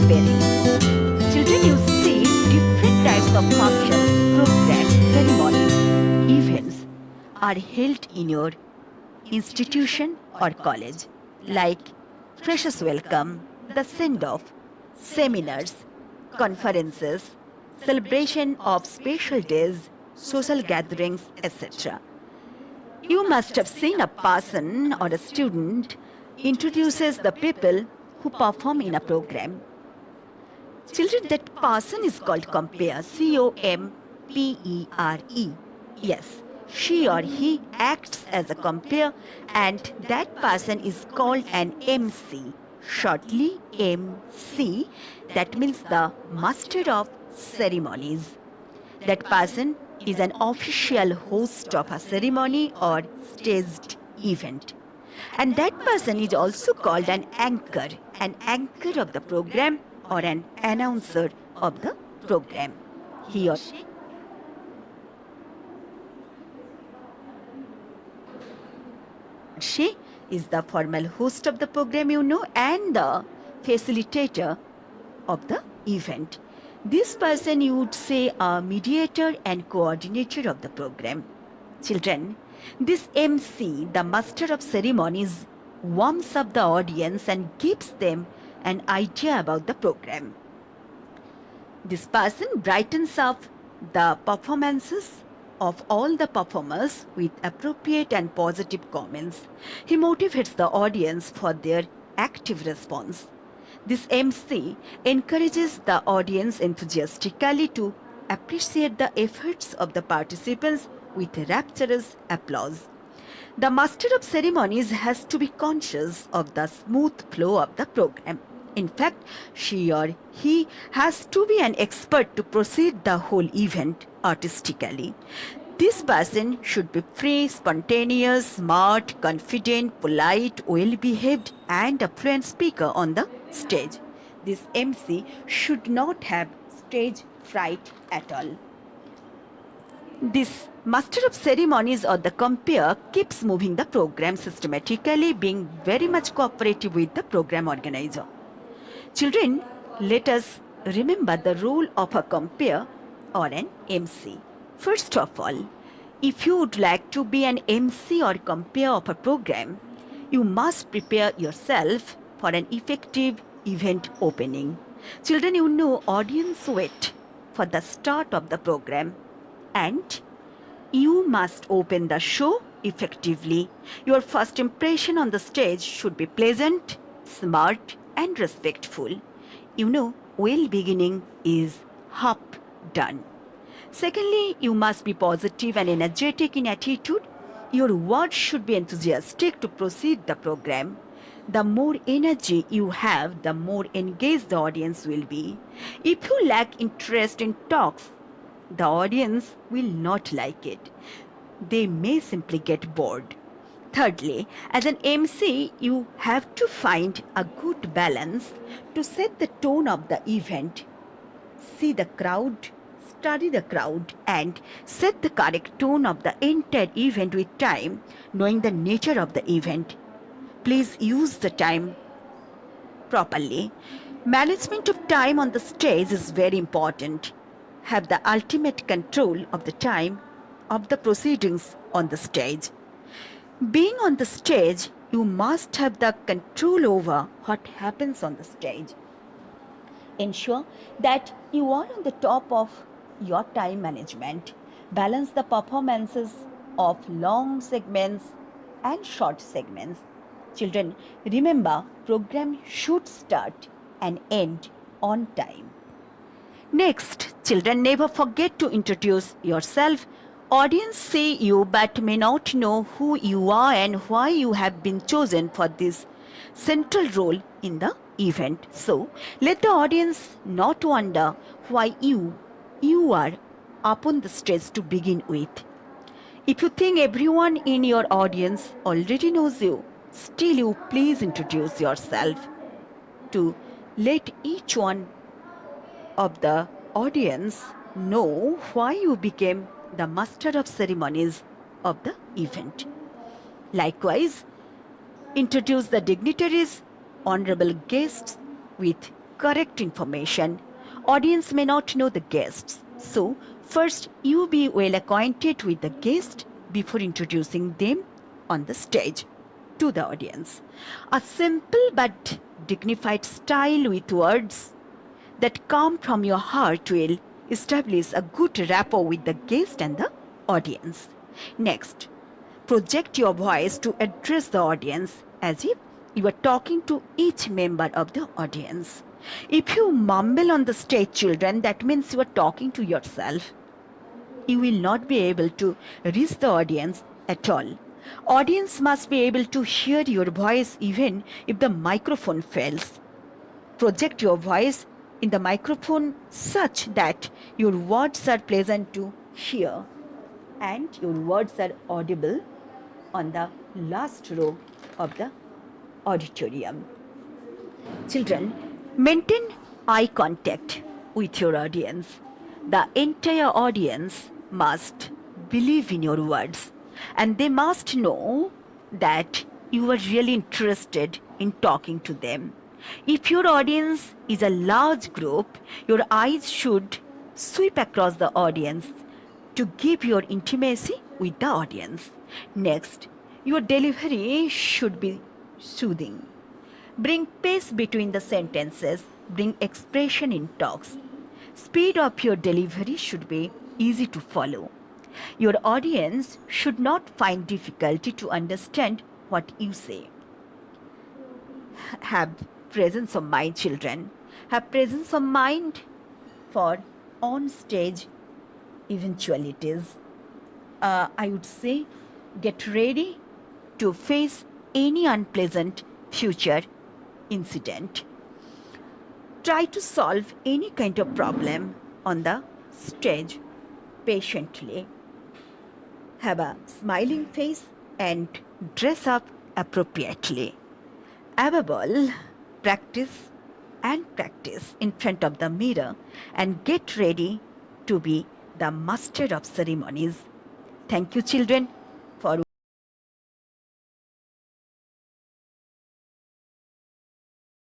compering. Children, you see different types of functions, programs, ceremonies, events are held in your institution or college, like freshers welcome, the send-off, seminars, conferences, celebration of special days, social gatherings, etc. You must have seen a person or a student introduces the people who perform in a program. Children, that person is called compare, Compere. Yes, she or he acts as a compare, and that person is called an MC, shortly MC, that means the master of ceremonies. That person is an official host of a ceremony or staged event. And that person is also called an anchor of the program or an announcer of the program. He or she is the formal host of the program, and the facilitator of the event. This person you would say a mediator and coordinator of the program. Children, this MC, the master of ceremonies, warms up the audience and gives them an idea about the program. This person brightens up the performances of all the performers with appropriate and positive comments. He motivates the audience for their active response. This MC encourages the audience enthusiastically to appreciate the efforts of the participants with rapturous applause. The master of ceremonies has to be conscious of the smooth flow of the program. In fact, she or he has to be an expert to proceed the whole event artistically. This person should be free, spontaneous, smart, confident, polite, well-behaved, and a fluent speaker on the stage. This MC should not have stage fright at all. This master of ceremonies or the compere keeps moving the program systematically, being very much cooperative with the program organizer. Children, let us remember the role of a compere or an MC. First of all, if you would like to be an MC or compere of a program, you must prepare yourself for an effective event opening. Children, audience wait for the start of the program, and you must open the show effectively. Your first impression on the stage should be pleasant, smart, and respectful. Well beginning is half done. Secondly, you must be positive and energetic in attitude. Your words should be enthusiastic to proceed the program. The more energy you have, the more engaged the audience will be. If you lack interest in talks, the audience will not like it. They may simply get bored. Thirdly, as an MC, you have to find a good balance to set the tone of the event. See the crowd, study the crowd, and set the correct tone of the entire event with time, knowing the nature of the event. Please use the time properly. Management of time on the stage is very important. Have the ultimate control of the time of the proceedings on the stage. Being on the stage, you must have the control over what happens on the stage. Ensure that you are on the top of your time management. Balance the performances of long segments and short segments. Children, remember, program should start and end on time. Next, children, never forget to introduce yourself. Audience see you but may not know who you are and why you have been chosen for this central role in the event. So, let the audience not wonder why you are up on the stage to begin with. If you think everyone in your audience already knows you, still you please introduce yourself to let each one of the audience know why you became the master of ceremonies of the event. Likewise, introduce the dignitaries, honorable guests with correct information. Audience may not know the guests. So, first you be well acquainted with the guest before introducing them on the stage to the audience. A simple but dignified style with words that come from your heart will establish a good rapport with the guest and the audience. Next, project your voice to address the audience as if you are talking to each member of the audience. If you mumble on the stage, children, that means you are talking to yourself. You will not be able to reach the audience at all. Audience must be able to hear your voice even if the microphone fails. Project your voice in the microphone such that your words are pleasant to hear and your words are audible on the last row of the auditorium. Children, maintain eye contact with your audience. The entire audience must believe in your words and they must know that you are really interested in talking to them. If your audience is a large group, your eyes should sweep across the audience to give your intimacy with the audience. Next, your delivery should be soothing. Bring pace between the sentences, bring expression in talks. Speed of your delivery should be easy to follow. Your audience should not find difficulty to understand what you say. Have presence of mind, children. Have presence of mind for on stage eventualities. I would say get ready to face any unpleasant future incident. Try to solve any kind of problem on the stage patiently. Have a smiling face and dress up appropriately. Above all, practice and practice in front of the mirror and get ready to be the master of ceremonies. Thank you, children.